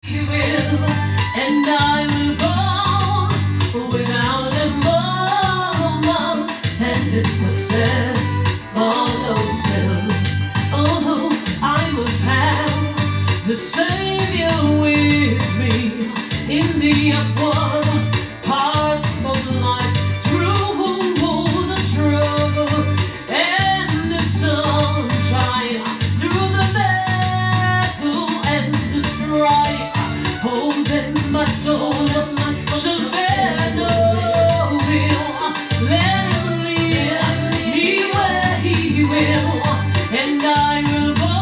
He will, and I will go without a moment, and His footsteps follow still. Oh, I must have the Savior with me in the upward parts of life, through the struggle and the sunshine, through the battle and the strife. Oh, then my soul shall fear no ill. Let Him lead me where He will, and I will go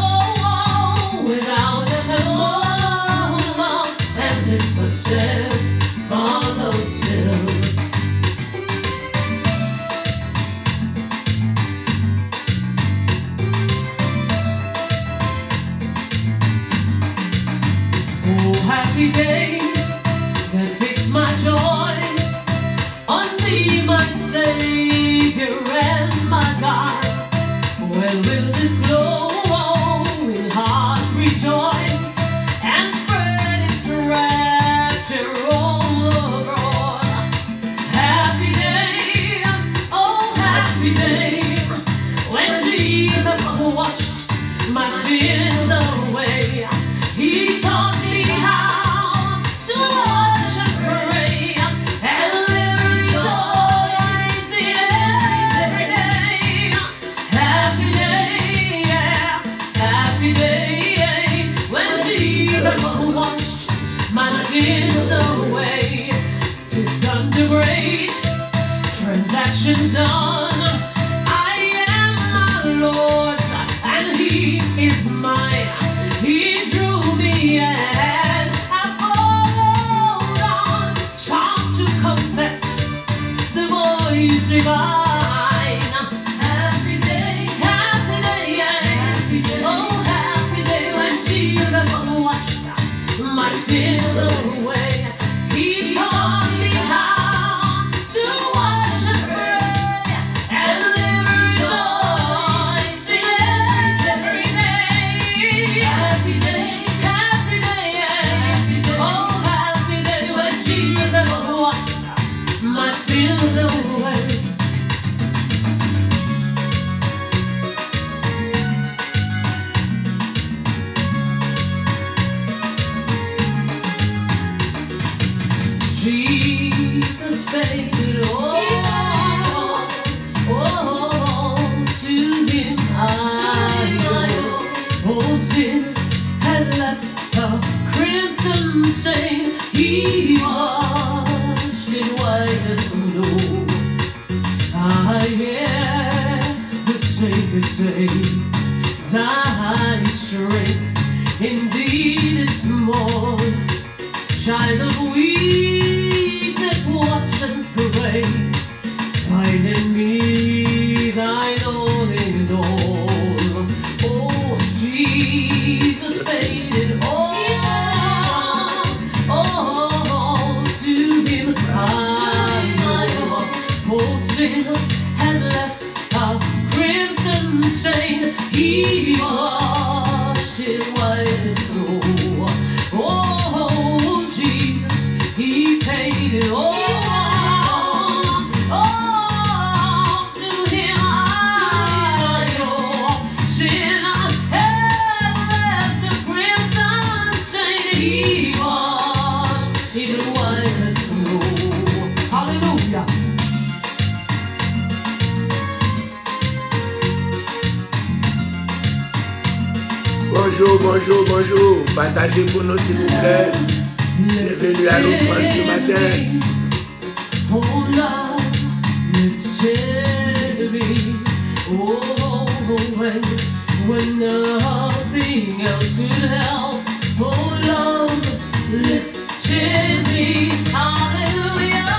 without a moment, and His footsteps follow still. Oh, happy day that fixed my joys on Thee, my Savior and my God. Well, will this glowing heart rejoice and spread its rapture all abroad? Happy day, oh happy day, when Jesus washed my sins away. He taught me how to watch and pray and live rejoicing every day. Happy day, yeah, happy day, when Jesus washed my sins away. 'Tis done the great transactions done. I am my Lord's and He is mine. He drew me and I followed on, sought to confess the voice divine. Happy day, yeah, oh happy day, when Jesus washed my sins away. He taught me how to watch and pray and live rejoicing every day. Happy day, yeah, oh happy day, when Jesus washed my sins away. Jesus paid it all, to Him I owe. Oh, sin had left a crimson stain. He washed it white as snow. I hear the Savior say, Thy strength indeed is small. Child of weakness, watch and pray. Find in me Thine all in all. Oh, Jesus paid it all. To Him I owe. Oh, sin had left a crimson stain. He washed it white as snow. Oh, Jesus, He paid it all. To Him I owe. Sin had left a crimson stain. He washed it white as snow. Hallelujah. Bonjour, bonjour, bonjour. Partagez pour nous s'il vous plaît. Bienvenue à l'offrande du matin. Oh Lord, lifted me. Oh, when nothing else could help. Oh Lord, lifted me. Hallelujah,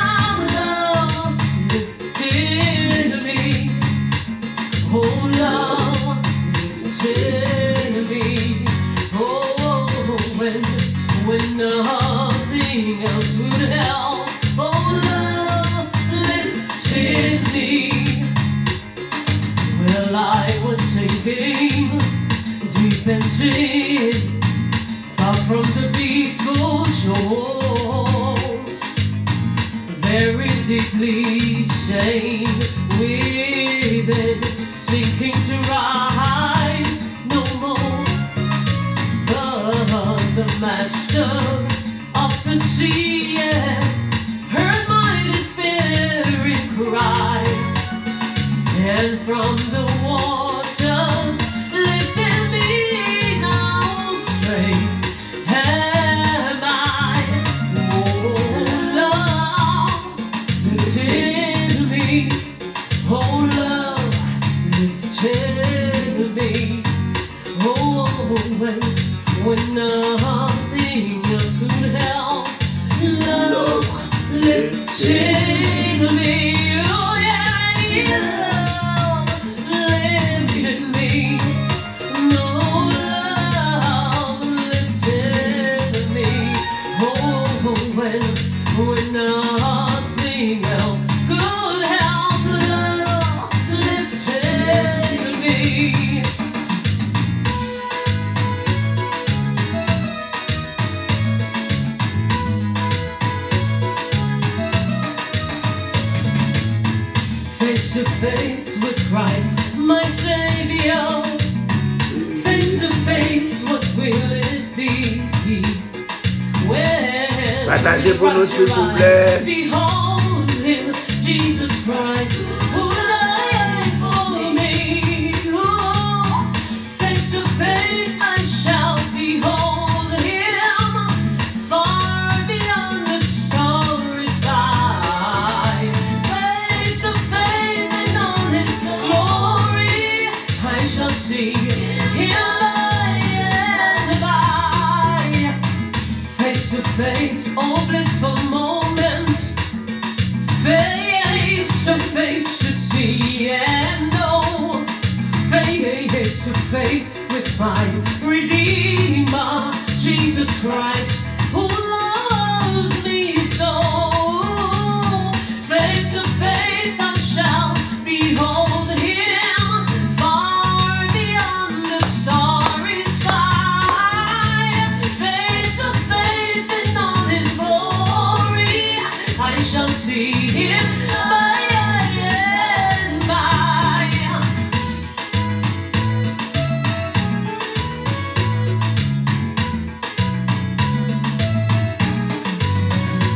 love lifted me. Oh Lord, lifted me. Oh, when nothing else would help. Oh, love lifted me. Well, I was sinking deep in sin, far from the peaceful deeply stained within, sinking to rise no more. But the master of the sea heard my despairing cry, and from the waters lifted me. Now safe am I. Oh, love lifted me. Oh, love lifted me. Oh, when nothing else could help, love lifted me. Oh, yeah, love lifted me. No, love lifted me. Oh, when nothing else could help, love lifted me. Face to face with Christ, my Savior. Face to face, what will it be? When Partagez pour nous, s'il vous plaît. behold Him, Jesus Christ, who died for me. Oh, face to face, I shall behold Him, far beyond the starry sky. Face to face, and all His glory, I shall see Him by and by. Face to face, oh blissful moment. Face to see and know. Face to face with my Redeemer, Jesus Christ, who loves me so. Face to face, I shall behold Him, far beyond the starry sky. Face to face, in all His glory, I shall see Him by and by.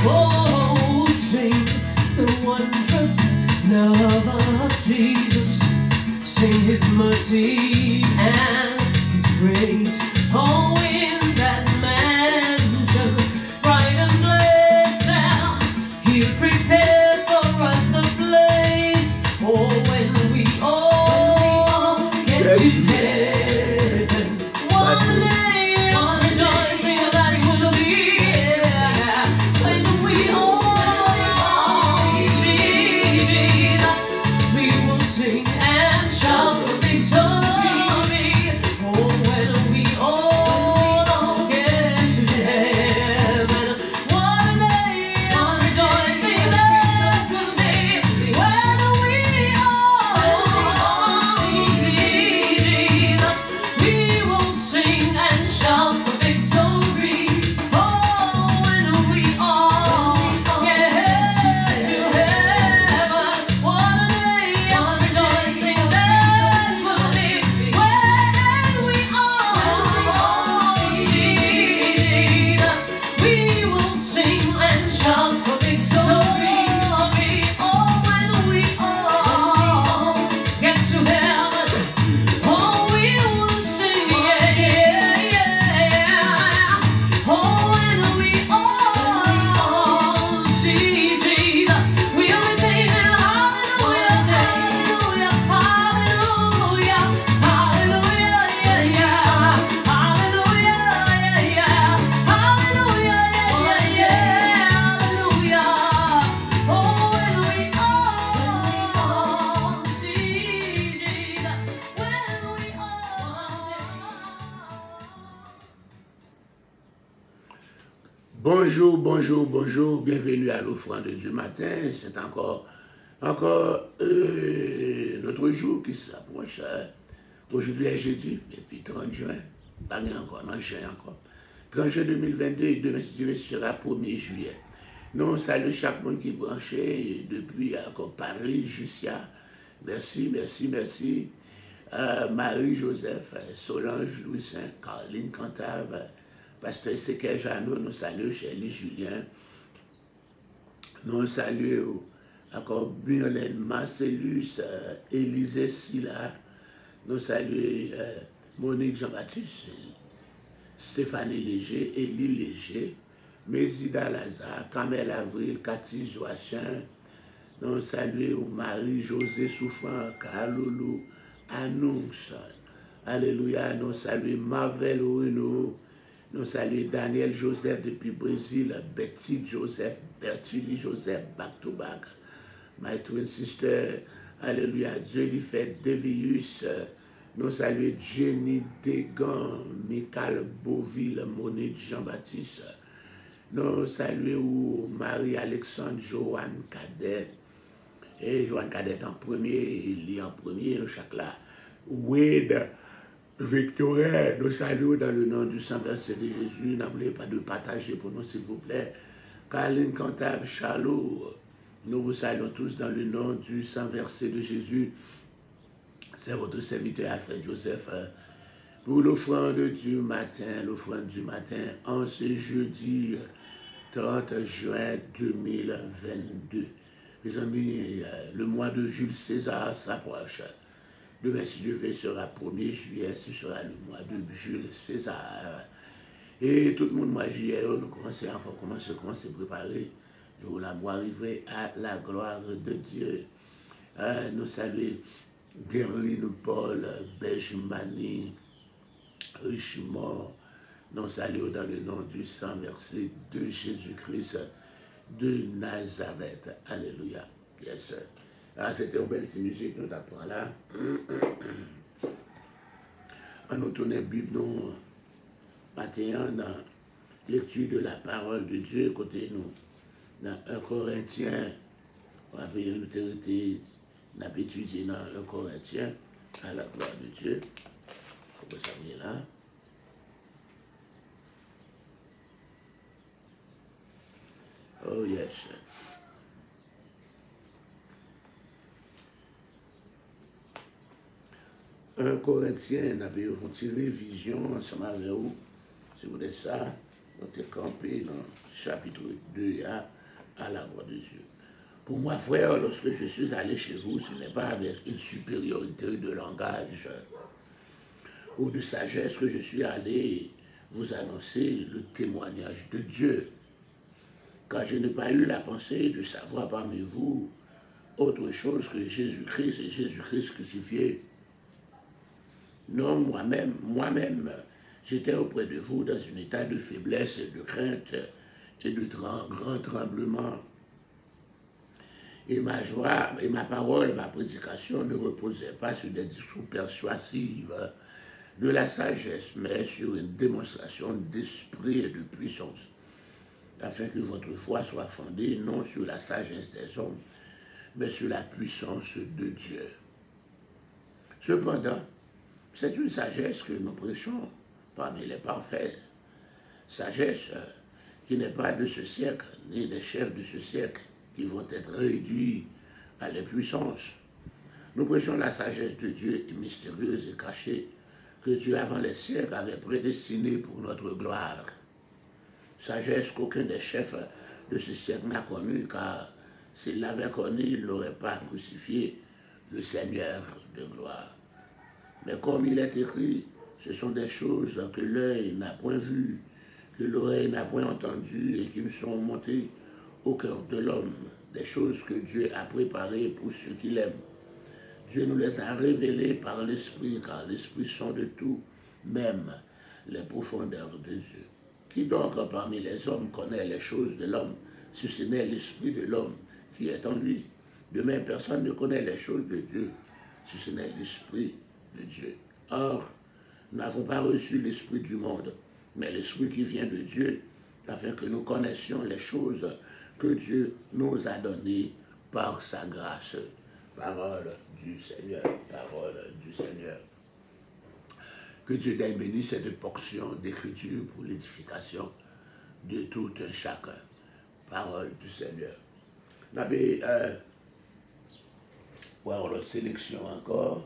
Oh, sing the wondrous love of Jesus. Sing His mercy and His grace. Oh, in that mansion, bright and blessed, He'll prepare for us a place. Oh, when we all get to heaven, one day, one joy that will be. When we all see Jesus, we will sing and shout for victory. Oh, when we all get to heaven, one day, one joy that will be. When we all see Jesus, we will sing and shout for victory. Oh, when we all get to heaven, what a day of rejoicing that will be. When we all see Jesus, we will sing and shout for victory. Oh, when we all get to heaven, oh, we will sing, yeah, yeah, yeah. Oh, when we all see Jesus, we'll be singing hallelujah, hallelujah, hallelujah, hallelujah, yeah, yeah. Hallelujah, yeah, yeah. Hallelujah, yeah, yeah, yeah. Hallelujah. Oh, when we all see Jesus, when we all. Bonjour, bonjour, bonjour, bienvenue à l'offrande du matin. C'est encore notre jour qui s'approche. Aujourd'hui est jeudi, et puis 30 juin, pas encore, non, juin encore. 30 juin 2022, et demain, si Dieu veut, sera 1er juillet. Nous saluons chaque monde qui est branché depuis encore Paris jusqu'à. Merci, merci, merci. Marie-Joseph, Solange, Louis-Saint, Caroline Cantave, Pasteur Séquel Jeannot, nous saluons Chélie Julien. Nous saluons encore Biolène Marcellus, Élisée Silla. Nous saluons Monique Jean-Baptiste, Stéphanie Léger, Élie Léger, Mésida Lazare, Kamel Avril, Cathy Joachim. Nous saluons Marie-Josée Souffrant, Carloulou, Annonce. Alléluia. Nous saluons Marvel Renaud. Nous saluons Daniel Joseph depuis Brésil, Betty Joseph, Bertulli Joseph, back to back. My twin sister. Alléluia. Dieu lui fait Devius. Nous saluons Jenny Degan, Michael Beauville, Monique Jean-Baptiste. Nous saluons Marie-Alexandre, Joanne Cadet. Et Joanne Cadet en premier, il est en premier, nous chaque là. Wade Victorin, nous saluons dans le nom du Saint-Versé de Jésus. N'oubliez pas de partager pour nous, s'il vous plaît. Caroline Cantave, Charlot, nous vous saluons tous dans le nom du Saint-Versé de Jésus. C'est votre serviteur Alfred Joseph pour l'offrande du matin, en ce jeudi 30 juin 2022. Mes amis, le mois de Jules César s'approche. Demain, si Dieu veut, sera 1er juillet, ce sera le mois de Jules César. Et tout le monde, moi, juillet, nous commençons encore, comment se préparer. Je vous la vois arriver à la gloire de Dieu. Nous saluons Gerline Paul, Benjamini, Richemont. Nous saluons dans le nom du Saint-Versé de Jésus-Christ de Nazareth. Alléluia. Yes. Ah, c'était une belle petite musique, nous t'apprends là. On nous tourne la Bible, nous, matin, dans lecture de la parole de Dieu, côté nous, dans 1 Corinthiens, on va payer une autorité, on a étudié dans 1 Corinthiens, à la gloire de Dieu. Comment ça vient là? Oh yes. 1 Corinthiens, on avait une petite révision ensemble avec vous. Si vous voulez ça, on est campé dans le chapitre 2 à la gloire de Dieu. Pour moi, frère, lorsque je suis allé chez vous, ce n'est pas avec une supériorité de langage ou de sagesse que je suis allé vous annoncer le témoignage de Dieu. Car je n'ai pas eu la pensée de savoir parmi vous autre chose que Jésus-Christ et Jésus-Christ crucifié. Non, moi-même, j'étais auprès de vous dans un état de faiblesse et de crainte et de grand tremblement. Et ma joie, et ma parole, ma prédication ne reposait pas sur des discours persuasifs de la sagesse, mais sur une démonstration d'esprit et de puissance, afin que votre foi soit fondée non sur la sagesse des hommes, mais sur la puissance de Dieu. Cependant, c'est une sagesse que nous prêchons parmi les parfaits. Sagesse qui n'est pas de ce siècle, ni des chefs de ce siècle, qui vont être réduits à l'impuissance. Nous prêchons la sagesse de Dieu mystérieuse et cachée, que Dieu avant les siècles avait prédestinée pour notre gloire. Sagesse qu'aucun des chefs de ce siècle n'a connue, car s'il l'avait connue, il n'aurait pas crucifié le Seigneur de gloire. Mais comme il est écrit, ce sont des choses que l'œil n'a point vues, que l'oreille n'a point entendues et qui nous sont montées au cœur de l'homme, des choses que Dieu a préparées pour ceux qui l'aiment. Dieu nous les a révélées par l'Esprit, car l'Esprit sonde de tout, même les profondeurs de Dieu. Qui donc parmi les hommes connaît les choses de l'homme, si ce n'est l'Esprit de l'homme qui est en lui? De même, personne ne connaît les choses de Dieu, si ce n'est l'Esprit de Dieu. Or, nous n'avons pas reçu l'Esprit du monde, mais l'Esprit qui vient de Dieu, afin que nous connaissions les choses que Dieu nous a données par sa grâce. Parole du Seigneur, parole du Seigneur. Que Dieu t'ait béni cette portion d'écriture pour l'édification de tout un chacun. parole du Seigneur. On a voir la sélection encore.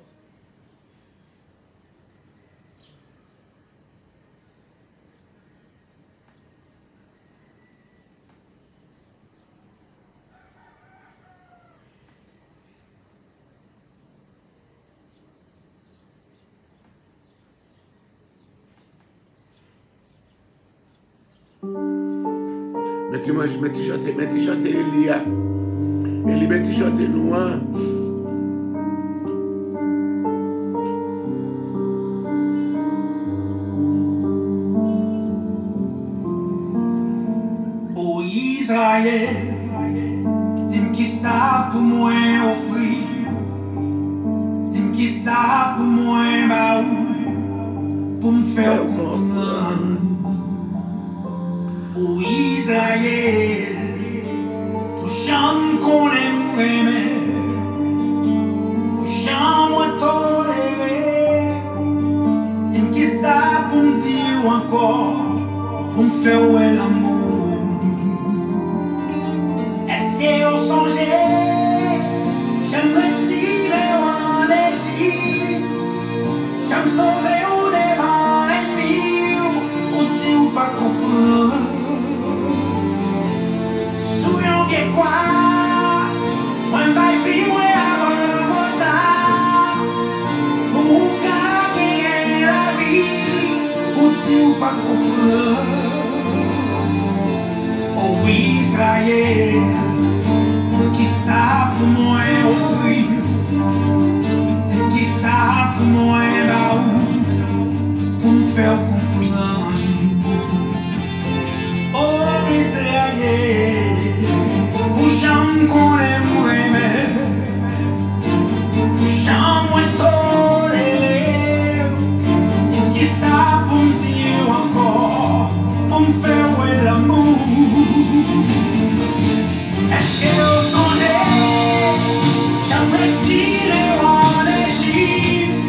Mettez chanter Elia. Elie mettez chanter nous. Oh Israël, dis-moi qui ça pour moi offrir. Dis-moi qui ça pour moi pour me faire comprendre. Oh Israël, pour chant qu'on aimerait, pour chant moi tolérer. Dis-moi qui ça pour me dire encore, pour me faire ouais l'amour. Est-ce que vous songez, j'aimerais tirer en l'Égypte, j'aime sauver au devant ennemi, ou si ou pas comprendre. Souillons vieux quoi, moi m'baille vie, moi avant mon temps, pour gagner la vie, ou si ou pas comprendre. Oh Israël, c'est qui ça pour moi offrir, c'est qui ça pour moi pour me faire comprendre. Oh Israël, pour chant qu'on aimerait, pour chant moi tolérer, c'est qui ça pour me dire encore, pour me faire ouais l'amour. Est-ce que vous songez, j'aimerais tirer en Égypte,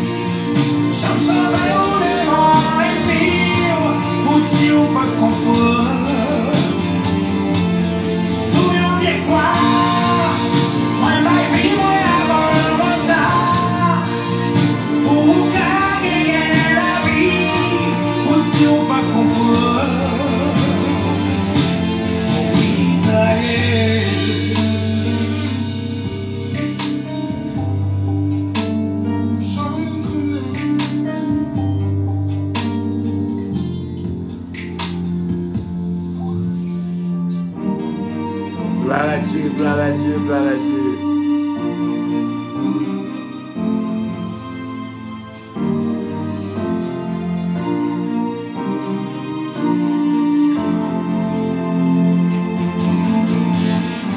j'aime sauver au devant et pire, pour dire ou pas comprendre. Souillons vieux quoi, moi m'baille vie, moi avant mon temps, pour gagner la vie, pour dire ou pas comprendre. Gloire à Dieu, gloire à Dieu, gloire à Dieu.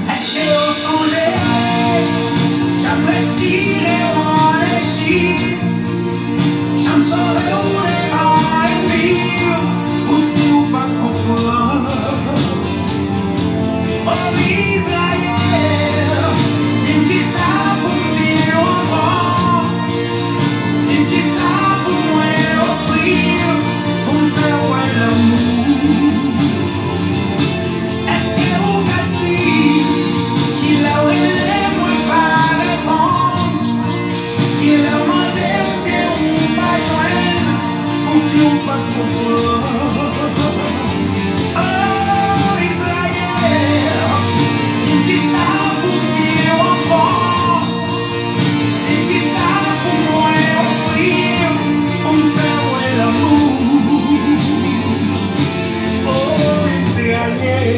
Est-ce que vous songez, j'aimerais tirer en Égypte, j'aime sauver au devant et pire, ou si ou pas comprendre. Oh Israël, c'est qui ça pour me dire encore, c'est qui ça pour moi offrir, pour me faire ouais l'amour. Est-ce que vous gâtez, qu'il a oué moi pas répondre, qu'il a demandé que vous pas joindre, ou que vous pas comprendre. Oh Israël, c'est qui ça pour me dire encore, c'est qui ça pour moi offrir, pour me faire ouais l'amour. Oh Israël.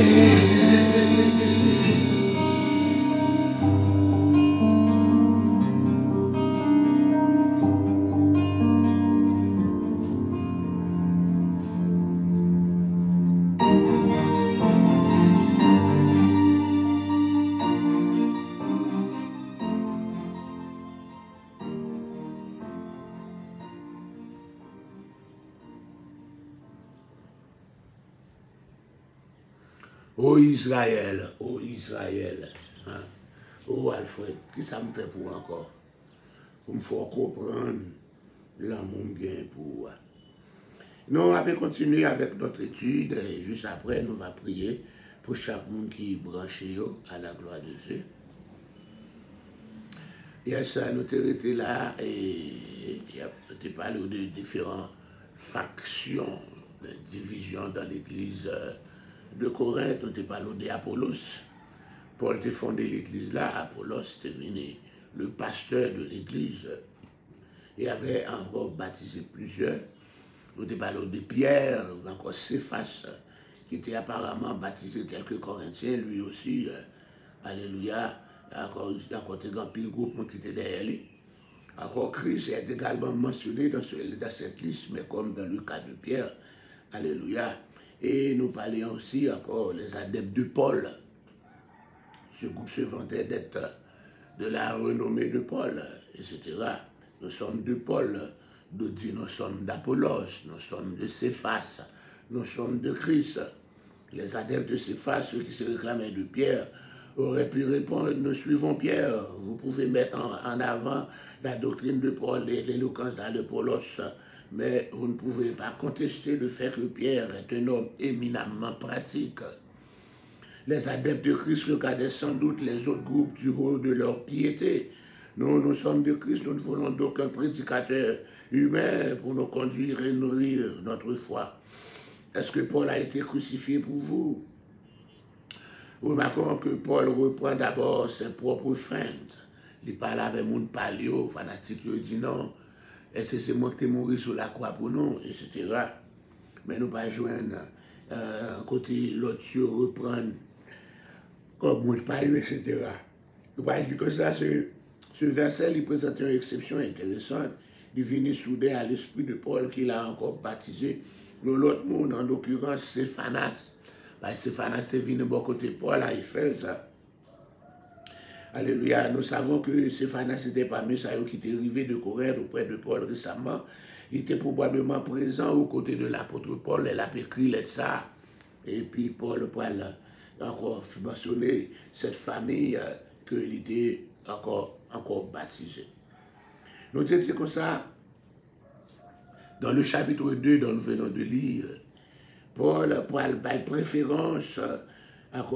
Oh Israël, oh Israël. Hein? Oh Alfred, qui ça me fait pour encore? Pour me faire comprendre l'amour que j'ai pour. Nous allons continuer avec notre étude et juste après nous allons prier pour chaque monde qui est branché à la gloire de Dieu. Et ça, nous été là et nous avons parlé de différentes factions, de divisions dans l'église de Corinthe. Nous avons parlé d'Apollos. Paul a fondé l'église là, Apollos était venu le pasteur de l'église et avait encore baptisé plusieurs. Nous avons parlé de Pierre, encore Céphas, qui était apparemment baptisé tel que Corinthien, lui aussi, alléluia, encore un pile groupe qui était derrière lui. Encore Christ est également mentionné dans cette liste, mais comme dans le cas de Pierre, alléluia. Et nous parlions aussi encore les adeptes de Paul. Ce groupe se vantait d'être de la renommée de Paul, etc. Nous sommes de Paul, nous sommes d'Apollos, nous sommes de Céphas, nous sommes de Christ. Les adeptes de Céphas, ceux qui se réclamaient de Pierre, auraient pu répondre, nous suivons Pierre. Vous pouvez mettre en avant la doctrine de Paul et l'éloquence d'Apollos, mais vous ne pouvez pas contester le fait que Pierre est un homme éminemment pratique. Les adeptes de Christ regardaient sans doute les autres groupes du haut de leur piété. Nous sommes de Christ, nous ne voulons d'aucun prédicateur humain pour nous conduire et nourrir notre foi. Est-ce que Paul a été crucifié pour vous? Remarquons que Paul reprend d'abord ses propres feintes. Il parle avec mon palio, fanatique, il dit non, est-ce que c'est moi qui t'ai mouru sur la croix pour nous, etc. Mais nous pas joindre côté l'autre reprendre comme mon palio, etc. Nous pas dire que ça, ce verset, il présente une exception intéressante. Il vient soudain à l'esprit de Paul qu'il a encore baptisé. L'autre monde, en l'occurrence, Stéphanas. Stéphanas est venu de bon côté Paul à Éphèse. Alléluia. Nous savons que Stéphanas n'était pas parmi ceux qui étaient arrivés de Corinthe auprès de Paul récemment. Il était probablement présent aux côtés de l'apôtre Paul. Elle a écrit ça. Et puis Paul a encore mentionné cette famille qu'il était encore baptisé. Nous disons comme ça, dans le chapitre 2 dont nous venons de lire, Paul a préférence,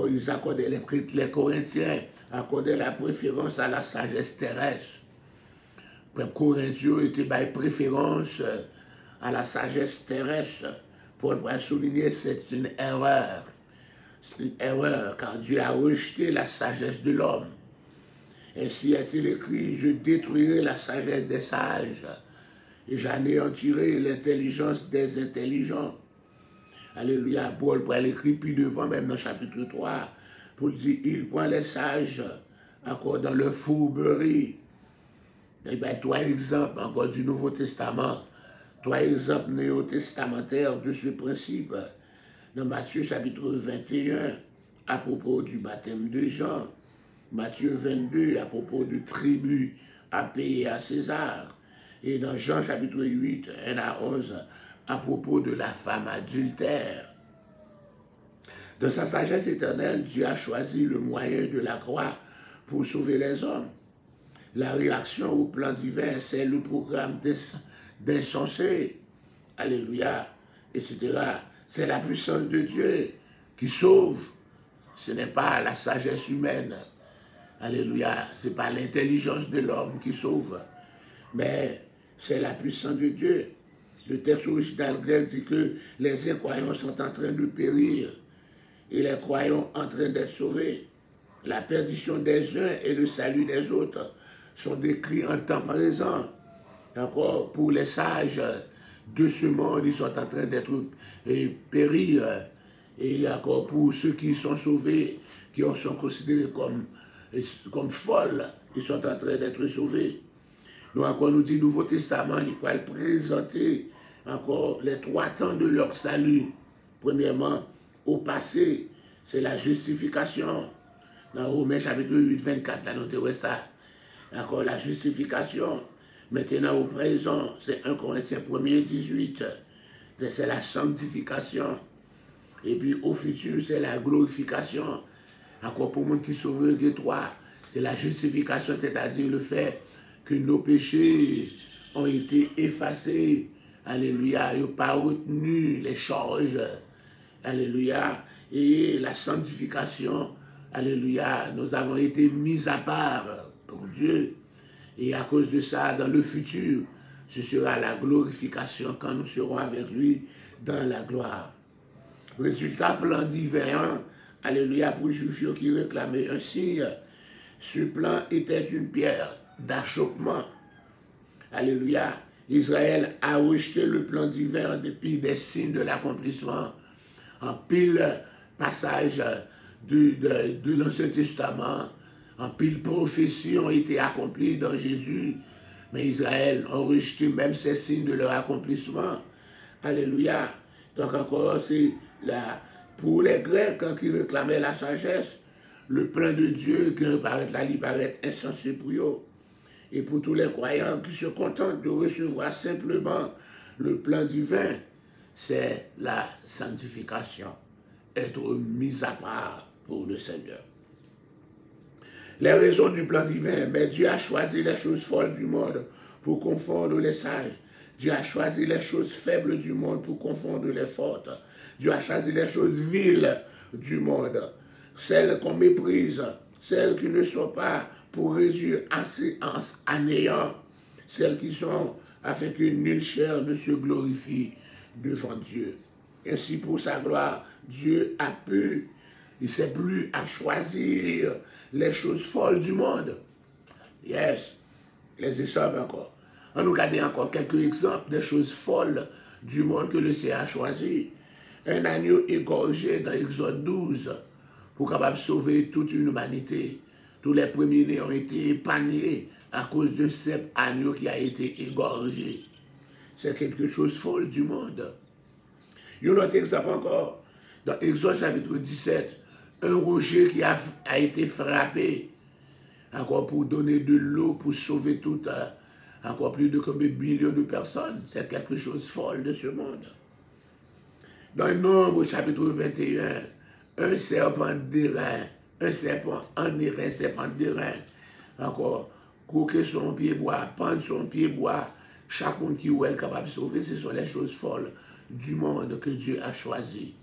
ils accordaient les Corinthiens, accordaient la préférence à la sagesse terrestre. Les Corinthiens étaient préférence à la sagesse terrestre. Paul a souligné c'est une erreur. C'est une erreur, car Dieu a rejeté la sagesse de l'homme. Ainsi a-t-il écrit, je détruirai la sagesse des sages, et j'anéantirai l'intelligence des intelligents. Alléluia, Paul prend l'écrit puis devant, même dans le chapitre 3, pour dire, il prend les sages encore dans leur fourberie. Et bien, trois exemples encore du Nouveau Testament, trois exemples néo-testamentaires de ce principe. Dans Matthieu chapitre 21, à propos du baptême de Jean, Matthieu 22, à propos du tribut à payer à César, et dans Jean chapitre 8, 1 à 11, à propos de la femme adultère. Dans sa sagesse éternelle, Dieu a choisi le moyen de la croix pour sauver les hommes. La réaction au plan divin, c'est le programme d'insensé, alléluia, etc. C'est la puissance de Dieu qui sauve. Ce n'est pas la sagesse humaine, alléluia, ce n'est pas l'intelligence de l'homme qui sauve, mais c'est la puissance de Dieu. Le texte original grec dit que les incroyants sont en train de périr et les croyants en train d'être sauvés. La perdition des uns et le salut des autres sont décrits en temps présent. Encore pour les sages de ce monde, ils sont en train d'être périr. Et encore pour ceux qui sont sauvés, qui sont considérés comme folles, ils sont en train d'être sauvés. Nous encore nous dit Nouveau Testament, il va présenter encore les trois temps de leur salut. Premièrement, au passé, c'est la justification. Dans Romains chapitre 8, 24, là, nous ça. Encore la justification. Maintenant, au présent, c'est 1 Corinthiens 1er, 18. C'est la sanctification. Et puis, au futur, c'est la glorification. Encore pour moi qui sauve les trois, c'est la justification, c'est-à-dire le fait que nos péchés ont été effacés. Alléluia. Ils n'ont pas retenu les charges. Alléluia. et la sanctification, alléluia, nous avons été mis à part pour Dieu. Et à cause de ça, dans le futur, ce sera la glorification quand nous serons avec lui dans la gloire. Résultat, plan divin, alléluia, pour les Juifs qui réclamaient un signe. Ce plan était une pierre d'achoppement. Alléluia. Israël a rejeté le plan divin en dépit des signes de l'accomplissement. En pile passage de l'Ancien Testament, en pile prophéties ont été accomplies dans Jésus. Mais Israël a rejeté même ces signes de leur accomplissement. Alléluia. Donc encore, c'est pour les Grecs qui réclamaient la sagesse, le plan de Dieu qui paraît insensé pour eux. Et pour tous les croyants qui se contentent de recevoir simplement le plan divin, c'est la sanctification, être mis à part pour le Seigneur. Les raisons du plan divin, mais Dieu a choisi les choses folles du monde pour confondre les sages. Dieu a choisi les choses faibles du monde pour confondre les fortes. Dieu a choisi les choses viles du monde, celles qu'on méprise, celles qui ne sont pas pour réduire à néant, celles qui sont afin que nulle chair ne se glorifie devant Dieu. Ainsi, pour sa gloire, Dieu a pu, il s'est plu à choisir les choses folles du monde. Yes, les exemples encore. On nous regarde encore quelques exemples des choses folles du monde que le Seigneur a choisi. Un agneau égorgé dans Exode 12 pour capable sauver toute une humanité. Tous les premiers-nés ont été épargnés à cause de cet agneau qui a été égorgé. C'est quelque chose de folle du monde. Il y a un autre exemple encore. Dans Exode chapitre 17, un rocher qui a été frappé encore pour donner de l'eau, pour sauver encore plus de combien de millions de personnes. C'est quelque chose de folle de ce monde. Dans Nombre chapitre 21, un serpent d'airain, un serpent en airain, serpent d'airain, encore, croquer son pied bois, pendre son pied bois, chaque monde qui est capable de sauver, ce sont les choses folles du monde que Dieu a choisi.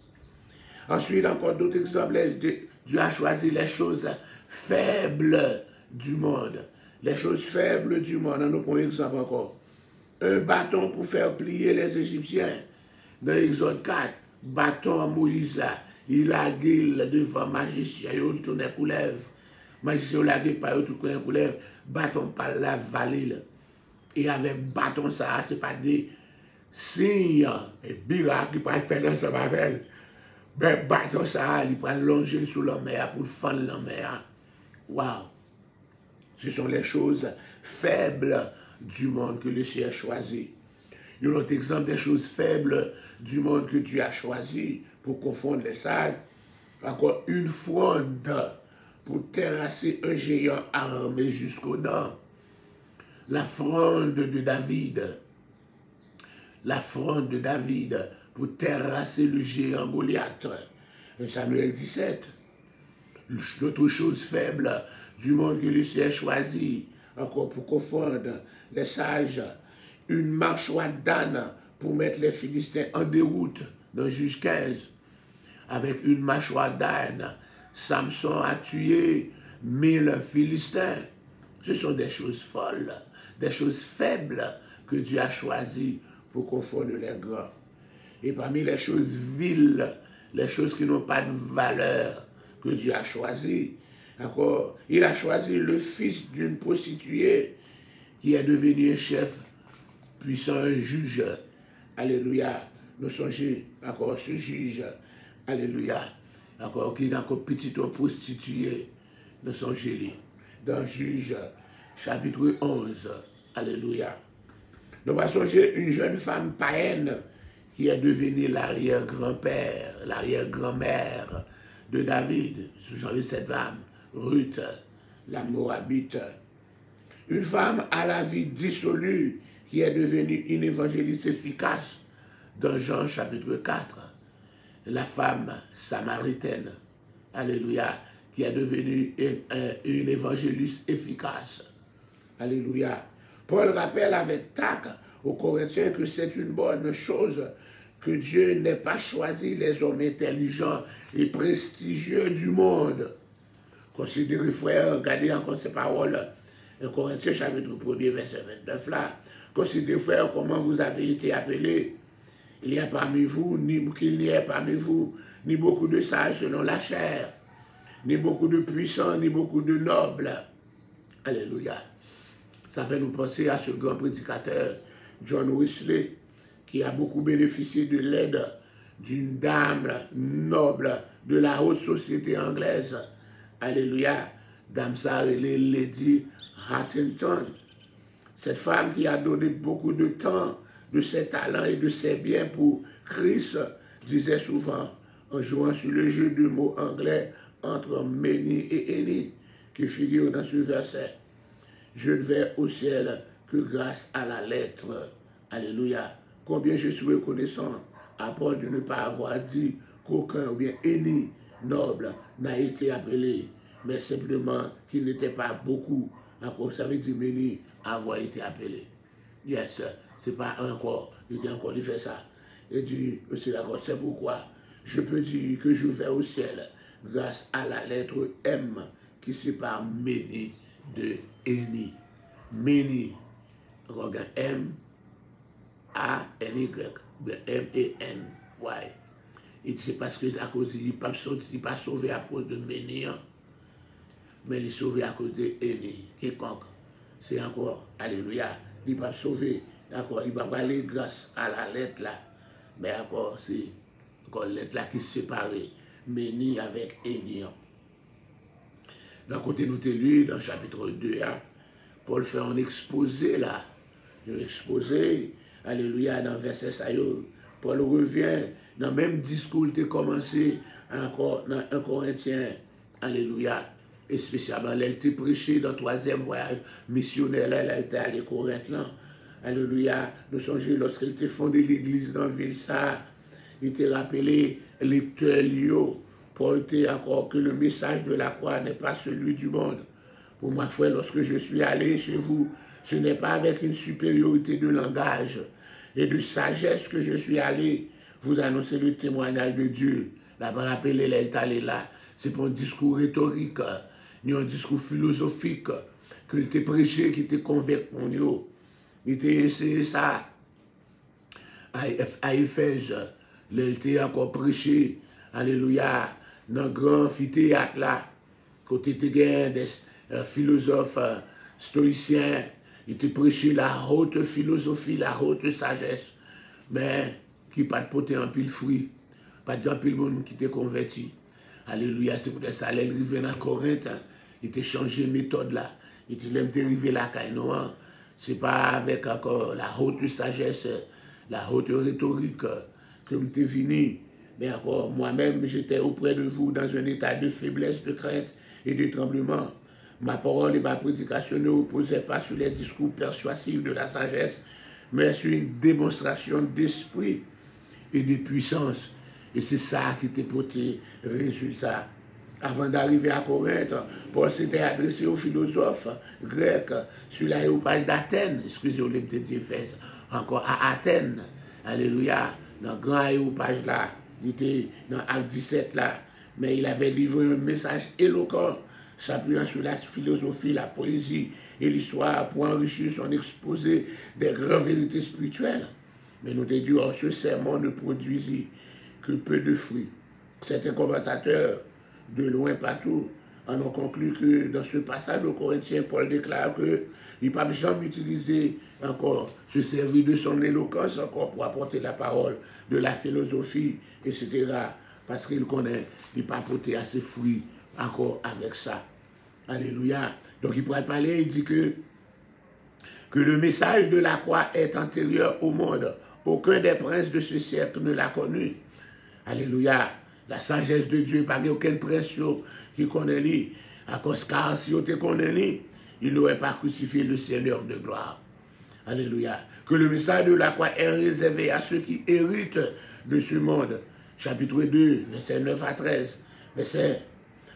Ensuite, encore d'autres exemples, Dieu a choisi les choses faibles du monde. Les choses faibles du monde, on nous prend un exemple encore. Un bâton pour faire plier les Égyptiens. Dans Exode 4, bâton à Moïse là, il a gueule devant magicien, il tourne couleuvre. Magicien il a gueule par tout tourne couleuvre, bâton par la vallée. Et avec bâton ça, c'est pas des signes et miracles qui peuvent faire dans ce mavel. Mais bâton ça, il peut longer sous la mer pour fendre la mer. Waouh! Ce sont les choses faibles du monde que le Seigneur a choisi. Il y a un autre exemple des choses faibles du monde que Dieu a choisi pour confondre les sages. Encore une fronde pour terrasser un géant armé jusqu'aux dents. La fronde de David. La fronde de David pour terrasser le géant Goliath. Samuel 17. L'autre chose faible du monde que le Seigneur a choisi, encore pour confondre les sages, une mâchoire d'âne pour mettre les Philistins en déroute dans Juge 15. Avec une mâchoire d'âne, Samson a tué 1000 Philistins. Ce sont des choses folles, des choses faibles que Dieu a choisies pour confondre les grands. Et parmi les choses viles, les choses qui n'ont pas de valeur que Dieu a choisies, encore, il a choisi le fils d'une prostituée qui est devenu un chef puissant, un juge. Alléluia. Nous songeons encore ce juge. Alléluia. Encore, qui est encore petit prostituée. Nous songeons dans Juge chapitre 11. Alléluia. Nous va songer une jeune femme païenne qui est devenue l'arrière-grand-père, l'arrière-grand-mère de David. Sous cette femme, Ruth, la Moabite. Une femme à la vie dissolue qui est devenue une évangéliste efficace dans Jean chapitre 4. La femme samaritaine, alléluia, qui est devenue une évangéliste efficace. Alléluia. Paul rappelle avec tact aux Corinthiens que c'est une bonne chose que Dieu n'ait pas choisi les hommes intelligents et prestigieux du monde. Considérez, frère, regardez encore ces paroles. 1 Corinthiens chapitre 1er, verset 29 là. Considérez, frère, comment vous avez été appelés. Il n'y a parmi vous, ni qu'il n'y ait parmi vous, ni beaucoup de sages selon la chair, ni beaucoup de puissants, ni beaucoup de nobles. Alléluia. Ça fait nous penser à ce grand prédicateur, John Wesley, qui a beaucoup bénéficié de l'aide d'une dame noble de la haute société anglaise. Alléluia. Dame ça, elle est Lady Huntington. Cette femme qui a donné beaucoup de temps, de ses talents et de ses biens pour Christ, disait souvent, en jouant sur le jeu de mots anglais entre many et any, qui figure dans ce verset. Je ne vais au ciel que grâce à la lettre. Alléluia. Combien je suis reconnaissant à Paul de ne pas avoir dit qu'aucun ou bien any noble n'a été appelé, mais simplement qu'il n'était pas beaucoup, à cause ça veut dire many avoir été appelé. Yes, c'est pas encore, il dit encore, il fait ça. Il dit, c'est d'accord, c'est pourquoi je peux dire que je vais au ciel grâce à la lettre M qui sépare many de any. Many, regarde, M-A-N-Y, M-A-N-Y. Et c'est parce que à cause il n'est pas sauvé à cause de many, mais il est sauvé à cause de any. Quiconque, c'est encore, alléluia, il n'est pas sauvé, d'accord, il va pas aller grâce à la lettre là, mais encore, c'est encore la lettre là qui se sépare, many avec any. D'un côté, nous t'ai lu dans le chapitre 2, Paul fait un exposé là, un exposé, alléluia, dans le verset ça, Paul revient dans le même discours qu'il a commencé encore dans 1 Corinthiens, alléluia, et spécialement, elle a été prêchée dans le 3e voyage missionnaire, elle a été allée à Corinthe là, alléluia, nous songeons lorsqu'il était fondé l'église dans la ville ça, il était rappelé lecteur, Paul était encore que le message de la croix n'est pas celui du monde. Pour moi, frère, lorsque je suis allé chez vous, ce n'est pas avec une supériorité de langage et de sagesse que je suis allé vous annoncer le témoignage de Dieu. Là-bas, rappelez, elle là. C'est pas un discours rhétorique, ni un discours philosophique que était prêché, qui était convaincu. Il était essayé ça à Éphèse. Il était encore prêché, alléluia, dans le grand amphithéâtre là, côté de des philosophes stoïciens, il était prêché la haute philosophie, la haute sagesse, mais qui pas de porter un pile fruit, pas de pile monde qui était converti. Alléluia, c'est peut-être ça, il est arrivé dans Corinthe, il était changé méthode là, il était arrivé là, c'est pas avec encore la haute sagesse, la haute rhétorique que je suis venu, mais encore moi-même, j'étais auprès de vous dans un état de faiblesse, de crainte et de tremblement. Ma parole et ma prédication ne reposaient pas sur les discours persuasifs de la sagesse, mais sur une démonstration d'esprit et de puissance. Et c'est ça qui était porté résultat. Avant d'arriver à Corinthe, Paul s'était adressé aux philosophes grecs sur l'aéropage d'Athènes, excusez-moi, je l'ai dit Éphèse, encore à Athènes. Alléluia, dans le grand aéropage là, il était dans Acte 17 là, mais il avait livré un message éloquent, s'appuyant sur la philosophie, la poésie et l'histoire pour enrichir son exposé des grandes vérités spirituelles. Mais nous avons dit, oh, ce sermon ne produisit que peu de fruits. Certains commentateurs, de loin partout, en ont conclu que dans ce passage aux Corinthiens, Paul déclare qu'il ne peut pas jamais utiliser encore, se servir de son éloquence encore pour apporter la parole, de la philosophie, etc. Parce qu'il connaît, il ne peut pas apporter assez de fruits encore avec ça. Alléluia. Donc il pourrait parler, il dit que le message de la croix est antérieur au monde. Aucun des princes de ce siècle ne l'a connu. Alléluia. La sagesse de Dieu, pas aucun prince qui connaît lui. À cause car si on te connaît lui, il n'aurait pas crucifié le Seigneur de gloire. Alléluia. Que le message de la croix est réservé à ceux qui héritent de ce monde. Chapitre 2, verset 9 à 13. Verset,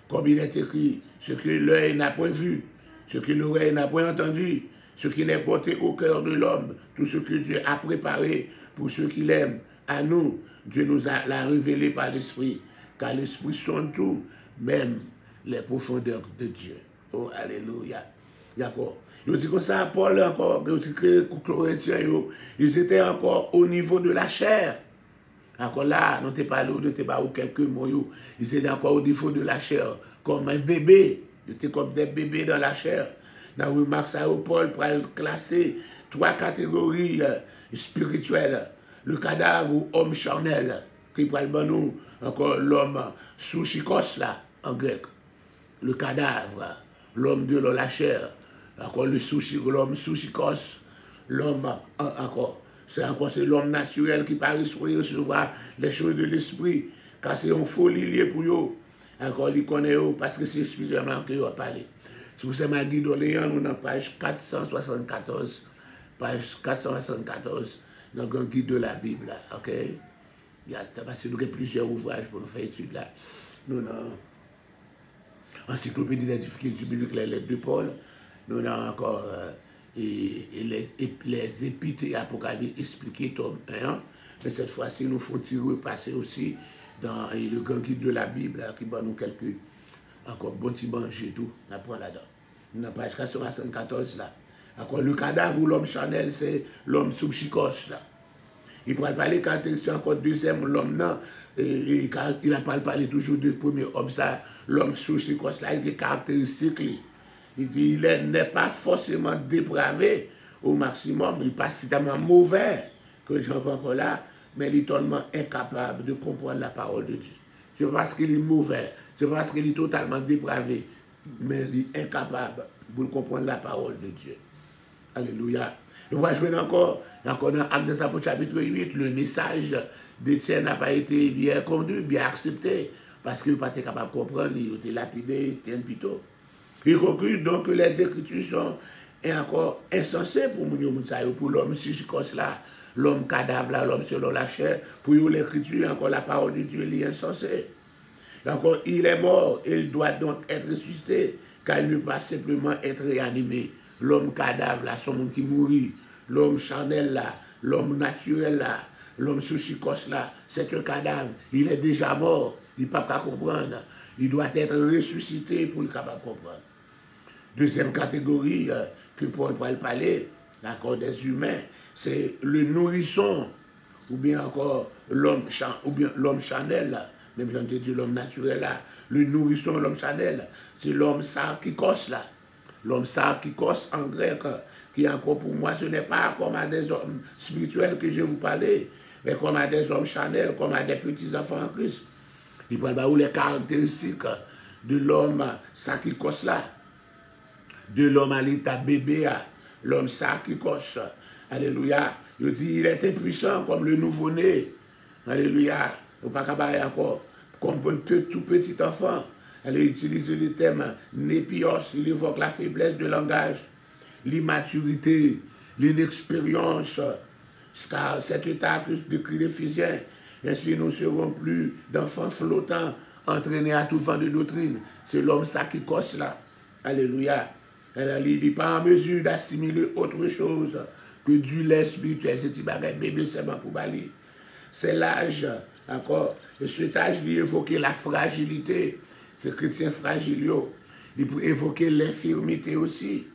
comme il est écrit, ce que l'œil n'a point vu, ce que l'oreille n'a point entendu, ce qui n'est porté au cœur de l'homme, tout ce que Dieu a préparé pour ceux qui l'aiment. à nous. Dieu nous l'a révélé par l'Esprit, car l'Esprit sonde tout, même les profondeurs de Dieu. Oh, alléluia. D'accord. Je dis que ça, Paul encore, Corinthiens, ils étaient encore au niveau de la chair. Encore là, on t'a parlé de quelques mots, ils étaient encore au niveau de la chair, comme un bébé. Ils étaient comme des bébés dans la chair. Dans le remarque ça, Paul pour classer 3 catégories spirituelles. Le cadavre ou homme charnel, qui parle de nous, encore l'homme souchikos là, en grec. Le cadavre, l'homme de la chair, encore l'homme souchikos, l'homme encore. C'est l'homme naturel qui parle recevoir les choses de l'esprit, car c'est une folie liée pour eux. Encore, il connaît eux, parce que c'est spirituellement que vous parlez. Si vous savez, ma guide Léon, nous dans page 474, dans le guide de la Bible, ok? Il y a plusieurs ouvrages pour nous faire étude là. Nous avons Encyclopédie des difficultés bibliques, les lettres de Paul. Nous avons encore les épîtres et Apocalypse expliqués, tome 1. Mais cette fois-ci, nous faut repasser aussi dans le grand guide de la Bible, qui va nous quelques encore bon petit manger tout, on apprend là-dedans. Dans page 474 là. Encore le cadavre ou l'homme charnel, c'est l'homme subchikos là. Il pourra parler caractéristique encore deuxième, l'homme non, il n'a pas parlé toujours du premier homme ça, l'homme subchikos là, il est caractéristique. Il dit il n'est pas forcément dépravé au maximum, il n'est pas si tellement mauvais que j'en vois encore là, mais il est totalement incapable de comprendre la parole de Dieu. C'est parce qu'il est mauvais, c'est parce qu'il est totalement dépravé, mais il est incapable de comprendre la parole de Dieu. Alléluia. Nous voyons jouer encore dans Actes des Apôtres chapitre 8, le message d'Étienne n'a pas été bien conduit, bien accepté, parce qu'il n'a pas été capable de comprendre, il a été lapidé, Étienne plutôt. Il conclut donc que les Écritures sont encore insensées pour l'homme psychos là, l'homme cadavre là, l'homme selon la chair, pour l'Écriture, encore la parole de Dieu est insensée. Encore, il est mort, il doit donc être ressuscité, car il ne peut pas simplement être réanimé. L'homme cadavre là, son monde qui mourit, l'homme charnel là, l'homme naturel là, l'homme souchikos là, c'est un cadavre, il est déjà mort, il ne peut pas comprendre, il doit être ressuscité pour le capable de comprendre. Deuxième catégorie que Paul va parler, d'accord, des humains, c'est le nourrisson, ou bien encore l'homme charnel là, même j'en ai dit l'homme naturel là, le nourrisson, l'homme charnel, c'est l'homme sarkikos là. L'homme sarkikos en grec, qui encore pour moi, ce n'est pas comme à des hommes spirituels que je vous parlais, mais comme à des hommes charnels, comme à des petits enfants en Christ. Il parle de les caractéristiques de l'homme sarkikos là, de l'homme à l'état bébé, l'homme sarkikos. Alléluia. Il dit, il est impuissant comme le nouveau-né. Alléluia. Il ne peut pas cabaret encore, comme un tout petit enfant. Elle utilise le terme népios, il évoque la faiblesse de langage, l'immaturité, l'inexpérience, car cet état que décrit l'Éphésiens, ainsi nous ne serons plus d'enfants flottants, entraînés à tout vent de doctrine. C'est l'homme sarkikos là. Alléluia. Elle n'est pas en mesure d'assimiler autre chose que du lait spirituel. C'est un bébé seulement pour balayer. C'est l'âge, encore, et cet âge lui évoquer la fragilité. Ces chrétiens fragiles, ils peuvent évoquer l'infirmité aussi.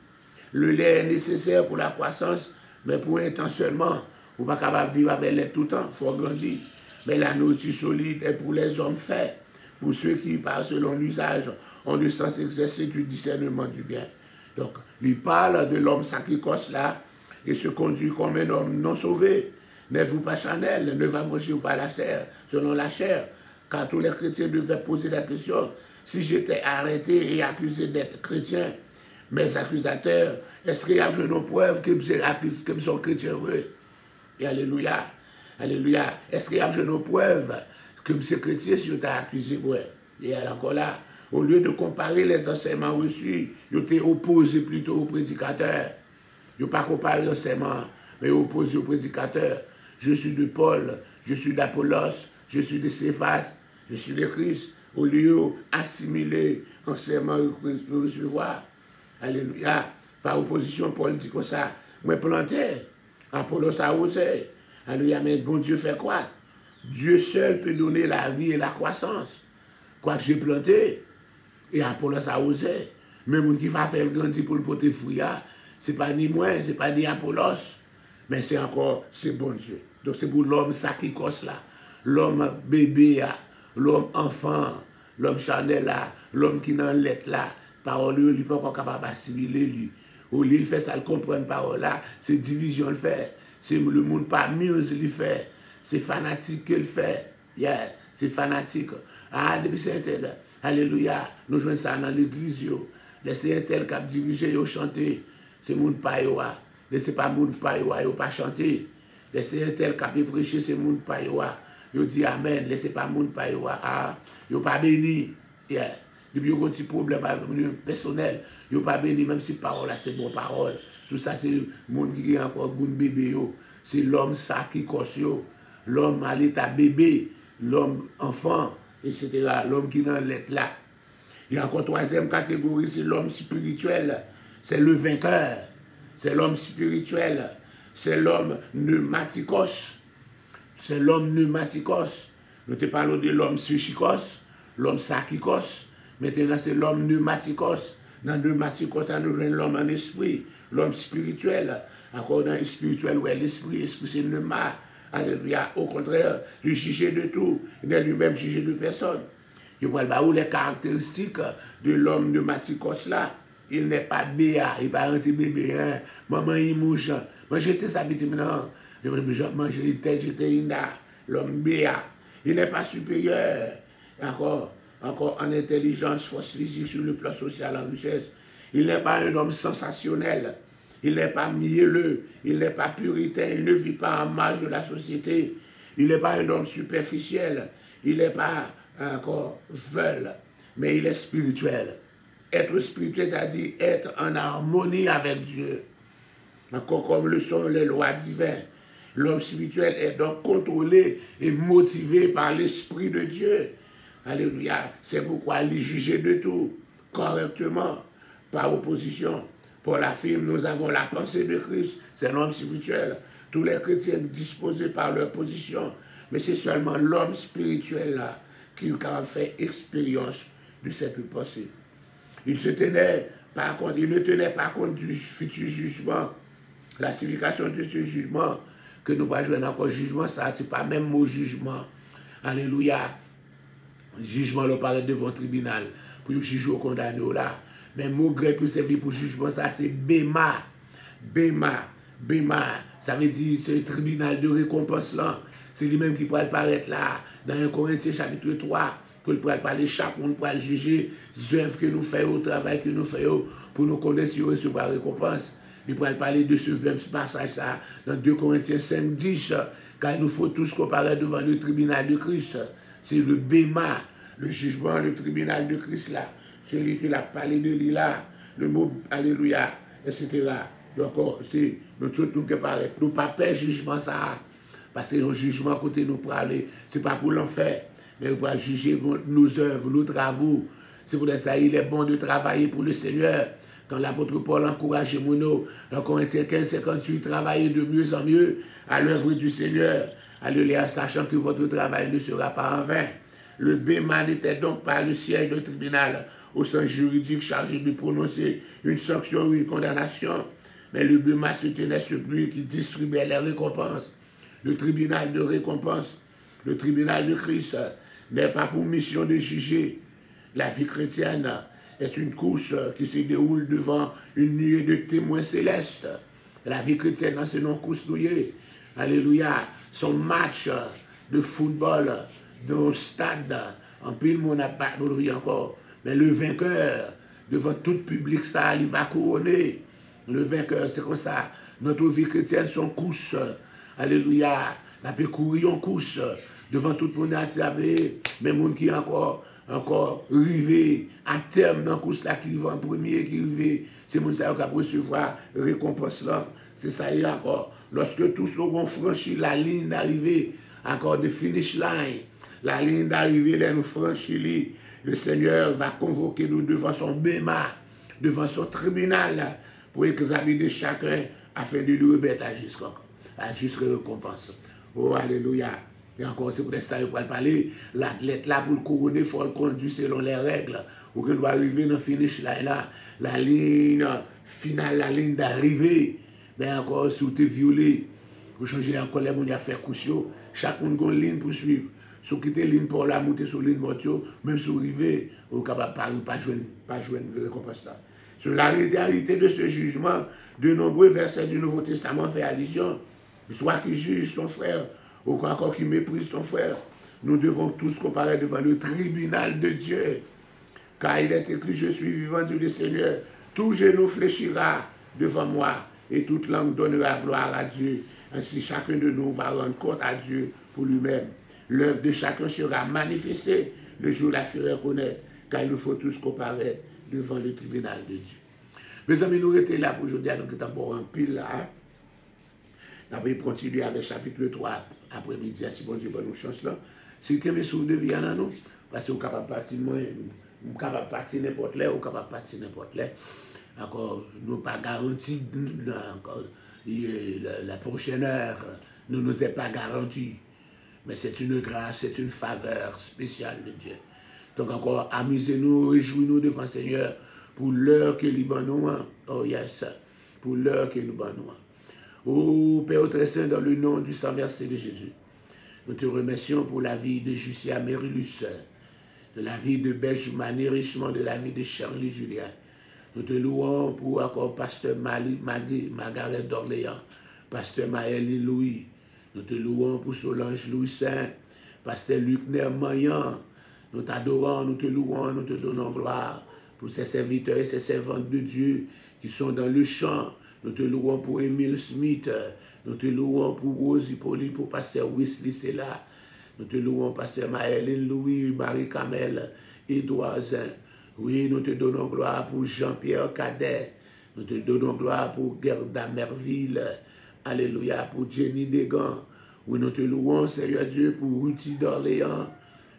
Le lait est nécessaire pour la croissance, mais pour un temps seulement. Vous n'êtes pas capable de vivre avec le lait tout le temps, il faut grandir. Mais la nourriture solide est pour les hommes faits, pour ceux qui, par selon l'usage, ont le sens exercé du discernement du bien. Donc, il parle de l'homme sarkikos là, et se conduit comme un homme non sauvé. N'êtes-vous pas charnel, ne m'approchez pas la chair, selon la chair, car tous les chrétiens devaient poser la question. Si j'étais arrêté et accusé d'être chrétien, mes accusateurs, est-ce qu'il y a une preuve que je suis chrétien heureux? Et alléluia, alléluia. Est-ce qu'il y a une preuve que je suis chrétien si je t'ai accusé? Ouais. Et encore là, au lieu de comparer les enseignements reçus, ils étaient opposés plutôt aux prédicateurs. Ils n'ont pas comparé l'enseignement, mais opposés aux prédicateurs. Je suis de Paul, je suis d'Apollos, je suis de Céphas, je suis de Christ. Au lieu d'assimiler enseignement recevoir. Alléluia. Par opposition, Paul dit comme ça, moi planté, Apollos a osé. Alléluia, mais bon Dieu fait croître. Dieu seul peut donner la vie et la croissance. Quoi que j'ai planté, et Apollos a osé. Mais le monde qui va faire grandir pour le porter fruit, ce n'est pas ni moi, ce n'est pas ni Apollos, mais c'est encore, c'est bon Dieu. Donc c'est pour l'homme sacrifice là, l'homme bébé, l'homme enfant, l'homme charnel là, l'homme qui n'a l'être là, parole lui, il n'est pas encore capable d'assimiler lui. Au lieu de faire ça, il comprend parole là, c'est division le fait, c'est le monde pas mieux il fait, c'est fanatique qu'il fait, yeah, c'est fanatique. Ah, depuis c'est tel, alléluia, nous jouons ça dans l'église, laissez un tel qui a dirigé, chanter, c'est monde pas yo, laissez pas monde pas yo pas chanter, laissez un tel qui a prêcher, c'est monde pas yo dit amen, laissez pas monde pas yo pas béni, yeah. Depuis qu'il y a un petit problème personnel, il n'y a pas béni, même si parole là c'est bon parole. Tout ça c'est le monde qui a encore un bébé. C'est l'homme ça qui cause, l'homme à l'état bébé, l'homme enfant, etc. L'homme qui est dans l'être là. Il y a encore troisième catégorie, c'est l'homme spirituel. C'est le vainqueur. C'est l'homme spirituel. C'est l'homme pneumatikos. C'est l'homme pneumatikos. Nous te parlons de l'homme psychikos, l'homme sakikos. Maintenant, c'est l'homme pneumatikos. Dans le pneumatikos, nous avons l'homme en esprit, l'homme spirituel. Encore dans le spirituel, ouais, l'esprit c'est pneuma. Alléluia. Au contraire, il juger de tout. Il n'est lui-même jugé de personne. Il voit les caractéristiques de l'homme pneumatikos là. Il n'est pas béat, il n'est pas un petit bébé. Hein. Maman, il mouche. Moi, j'étais ça, maintenant. Je mangeais j'étais l'homme béat. Il n'est pas supérieur. Encore en intelligence, force physique, sur le plan social, en richesse. Il n'est pas un homme sensationnel. Il n'est pas mielleux. Il n'est pas puritain. Il ne vit pas en marge de la société. Il n'est pas un homme superficiel. Il n'est pas encore veule. Mais il est spirituel. Être spirituel, c'est-à-dire être en harmonie avec Dieu. Encore comme le sont les lois divines. L'homme spirituel est donc contrôlé et motivé par l'Esprit de Dieu. Alléluia. C'est pourquoi il est jugé de tout, correctement, par opposition. Pour la firme, nous avons la pensée de Christ. C'est l'homme spirituel. Tous les chrétiens disposés par leur position. Mais c'est seulement l'homme spirituel là qui a fait expérience de cette pensée. Il ne tenait pas compte du futur jugement. La signification de ce jugement, que nous ne jouons encore jugement, ça, ce n'est pas même mot jugement. Alléluia. Jugement, le paraît devant le tribunal, pour juger au condamné là. Mais le mot grec qui servi pour jugement, ça, c'est béma. Béma. Béma. Ça veut dire, c'est le tribunal de récompense là. C'est lui-même qui pourrait apparaître là, dans 1 Corinthiens chapitre 3. Pour parler, chaque monde pour juger les œuvres que nous faisons, le travail que nous faisons, pour nous connaître si nous recevons la récompense. Il pourrait parler de ce passage ça, dans 2 Corinthiens 5, 10, car il nous faut tous comparer devant le tribunal de Christ. C'est le béma, le jugement, le tribunal de Christ là. Celui qui a parlé de lui là, le mot alléluia, etc. Donc, c'est notre tout qui paraît. Nous ne pas faire jugement ça. Parce que le jugement côté nous parler, ce n'est pas pour l'enfer. Mais on va juger nos œuvres, nos travaux. C'est pour ça qu'il est bon de travailler pour le Seigneur. Quand l'apôtre Paul encourage Mono, dans Corinthiens 15, 58, travaillez de mieux en mieux à l'œuvre du Seigneur. Alléluia, sachant que votre travail ne sera pas en vain. Le béma n'était donc pas le siège de tribunal au sens juridique chargé de prononcer une sanction ou une condamnation. Mais le béma se tenait sur lui qui distribuait les récompenses. Le tribunal de récompense, le tribunal de Christ, n'est pas pour mission de juger. La vie chrétienne est une course qui se déroule devant une nuée de témoins célestes. La vie chrétienne, c'est non course nouée. Alléluia. Son match de football dans le stade, en pile, mon n'a pas encore. Mais le vainqueur, devant tout public, ça, il va couronner. Le vainqueur, c'est comme ça. Notre vie chrétienne, son course. Alléluia. La peut courir en course devant tout le monde à traverser, même monde qui est encore arrivé à terme dans la course là, qui va en premier, qui arrive, c'est mon ça qui va recevoir récompense là. C'est ça y encore. Lorsque tous auront franchi la ligne d'arrivée, encore de finish line, la ligne d'arrivée, là, nous franchis, le Seigneur va convoquer nous devant son béma, devant son tribunal, pour examiner chacun afin de lui remettre à juste récompense. Oh, alléluia. Et encore, c'est pour ça qu'il faut parler. L'athlète là, pour le couronner, il faut le conduire selon les règles. Ou qu'il doit arriver dans le finish là, la ligne finale, la ligne d'arrivée. Mais encore, si vous êtes violé, vous changez encore les gens à faire caution. Chaque monde a une ligne pour suivre. Si vous quittez la ligne pour la monter sur la ligne moto, même si vous arrivez, vous ne pouvez pas jouer une récompense là. Sur la réalité de ce jugement, de nombreux versets du Nouveau Testament font allusion. Soit qui juge ton frère, ou encore qui méprise ton frère, nous devons tous comparer devant le tribunal de Dieu. Car il est écrit, je suis vivant, dit le Seigneur, tout genou fléchira devant moi, et toute langue donnera gloire à Dieu. Ainsi chacun de nous va rendre compte à Dieu pour lui-même. L'œuvre de chacun sera manifestée le jour où la fureur connaître, car il nous faut tous comparer devant le tribunal de Dieu. Mes amis, nous étions là pour aujourd'hui, nous étions bon en pile là. On va continuer avec chapitre 3 après-midi, si bon Dieu bonne nous chance là. Si vous avez souvenir de vie en nous, parce que vous êtes capable de partir, vous êtes capable de partir n'importe là, vous êtes capable de partir n'importe là. Encore, nous pas garanti encore la prochaine heure, nous ne nous est pas garanti. Mais c'est une grâce, c'est une faveur spéciale de Dieu. Donc encore, amusez-nous, réjouis-nous devant le Seigneur pour l'heure que nous nous. Oh yes, pour l'heure que nous nous. Oh Père très saint, dans le nom du sang versé de Jésus, nous te remercions pour la vie de Jussia Mérilus, de la vie de Benjamin, richement de la vie de Charlie Julien. Nous te louons pour encore Pasteur Margaret d'Orléans, Pasteur Maëlie Louis. Nous te louons pour Solange Louis Saint, Pasteur Luc Nermayan. Nous t'adorons, nous te louons, nous te donnons gloire pour ces serviteurs et ces servantes de Dieu qui sont dans le champ. Nous te louons pour Émile Smith. Nous te louons pour Rose Hippolyte, pour Pasteur Wesley Sela. Nous te louons, Pasteur Maëline Louis, Marie Camel, Édouard Zin. Oui, nous te donnons gloire pour Jean-Pierre Cadet. Nous te donnons gloire pour Gerda Merville. Alléluia, pour Jenny Degan. Oui, nous te louons, Seigneur Dieu, pour Ruthie d'Orléans.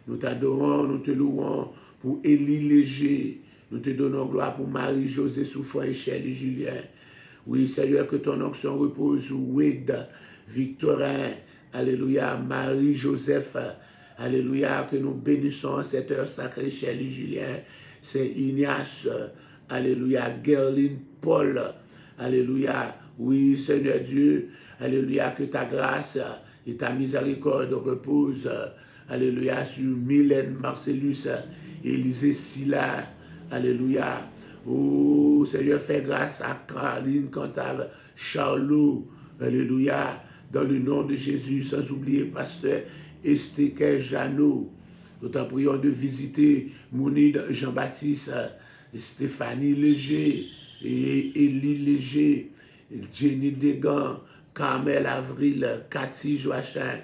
Nous t'adorons, nous te louons pour Élie Léger. Nous te donnons gloire pour Marie-Josée Souffrant et Shelley Julien. Oui, Seigneur, que ton onction repose sur Wade, Victorin, Alléluia, Marie-Joseph, Alléluia, que nous bénissons cette heure sacrée, Shelley Julien, Saint Ignace, Alléluia, Gerline Paul, Alléluia, oui, Seigneur Dieu, Alléluia, que ta grâce et ta miséricorde reposent, Alléluia, sur Mylène Marcellus, Élisée Silla, Alléluia. Oh, Seigneur, fais grâce à Caroline Cantave, Charlot, Alléluia, dans le nom de Jésus, sans oublier Pasteur Estéquet Jeannot. Nous t'en prions de visiter Mounid Jean-Baptiste, Stéphanie Léger, et Élie Léger, Jenny Degan, Carmel Avril, Cathy Joachim.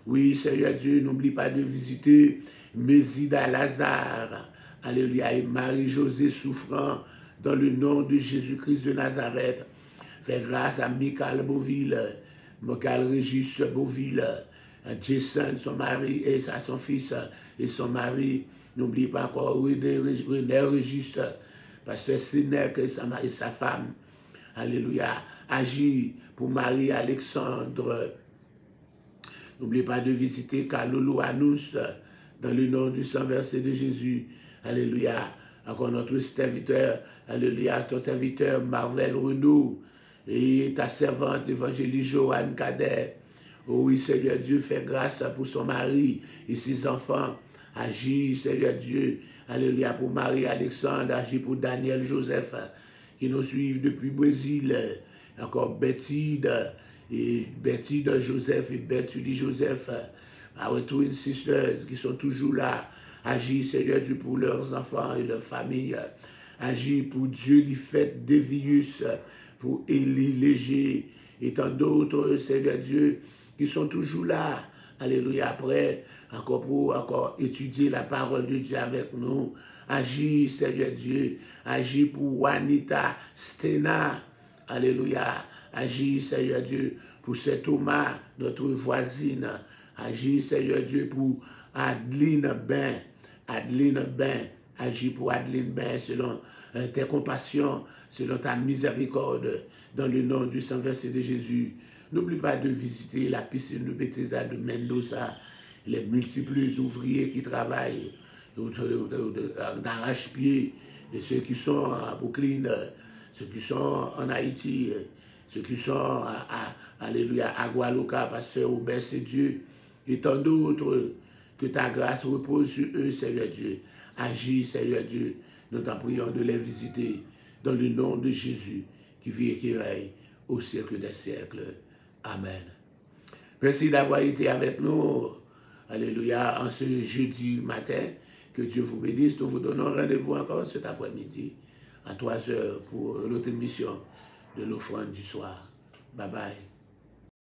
Oui, Seigneur Dieu, n'oublie pas de visiter Mésida Lazare, Alléluia, et Marie-Josée Souffrant, dans le nom de Jésus-Christ de Nazareth. Fais grâce à Michael Beauville, Michael Régis Beauville, à Jason, son mari, et à son fils et son mari. N'oublie pas encore René Régis, Pasteur Sénèque et sa femme. Alléluia. Agis pour Marie-Alexandre. N'oubliez pas de visiter Kalolo Anous, dans le nom du sang versé de Jésus. Alléluia. Encore notre serviteur, alléluia, ton serviteur Marvel Renaud et ta servante l'évangéliste Joanne Cadet. Oh oui, Seigneur Dieu, fais grâce pour son mari et ses enfants. Agis, Seigneur Dieu, alléluia, pour Marie-Alexandre, agis pour Daniel Joseph, qui nous suivent depuis Brésil. Encore Betty de Joseph et Betty de Joseph, our twin sisters qui sont toujours là. Agis, Seigneur Dieu, pour leurs enfants et leurs familles. Agis pour Dieu, les fêtes d'Evius, pour Élie Léger et tant d'autres, Seigneur Dieu, qui sont toujours là. Alléluia, après, encore étudier la parole de Dieu avec nous. Agis, Seigneur Dieu. Agis pour Juanita Stena. Alléluia. Agis, Seigneur Dieu, pour cet Thomas, notre voisine. Agis, Seigneur Dieu, pour Adeline Ben. Adeline Ben. Agis pour Adeline Ben selon tes compassions, selon ta miséricorde, dans le nom du sang versé de Jésus. N'oublie pas de visiter la piscine de Bethesda de Mendoza. les multiples ouvriers qui travaillent d'arrache-pied, et ceux qui sont à Brooklyn, ceux qui sont en Haïti, ceux qui sont alléluia, à Guadeloupe, pasteur Aubert, c'est Dieu, et tant d'autres, que ta grâce repose sur eux, Seigneur Dieu. Agis, Seigneur Dieu, nous t'en prions de les visiter dans le nom de Jésus, qui vit et qui règne au siècle des siècles. Amen. Merci d'avoir été avec nous, alléluia, en ce jeudi matin. Que Dieu vous bénisse. Nous vous donnons rendez-vous encore cet après-midi à 3 heures pour l'autre émission de l'offrande du soir. Bye bye.